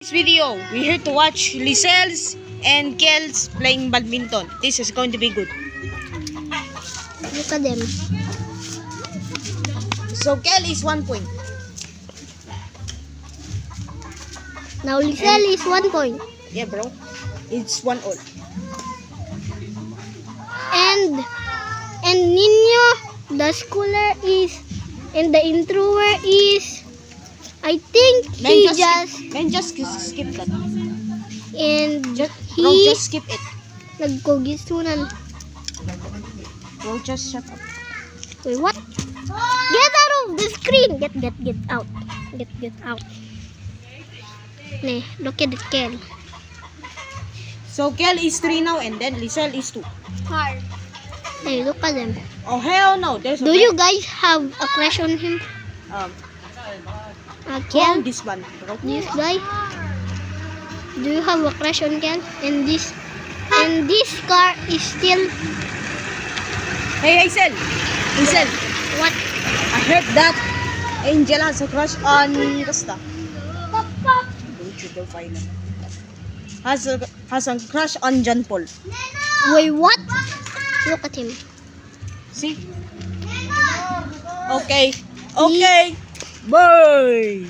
This video, we're here to watch Lizel's and Kel's playing badminton. This is going to be good. Look at them. So Kel is 1 point. Now Lizel is 1 point. Yeah, bro. It's 1 all. And Nino, the schooler is, and the intruder is, I think he just skip that. and Bro, he just skip it. nagkugisunan. Bro, just shut up. Wait, what? Get out of the screen. Get out. Get out. Ne, look at the Kel. So Kel is 3 now and then Lizel is 2. Hard. Hey, look at them. Oh hell no, there's a Do you guys have a crush on him? Kel, Kel? this one, bro. This guy? Do you have a crush on Kel? And this car is still... Hey Hazel. Hazel, What? I heard that Angel has a crush on Costa. Don't you go find him. Has a crush on John Paul. Wait, what? Look at him. See? Okay. Bye.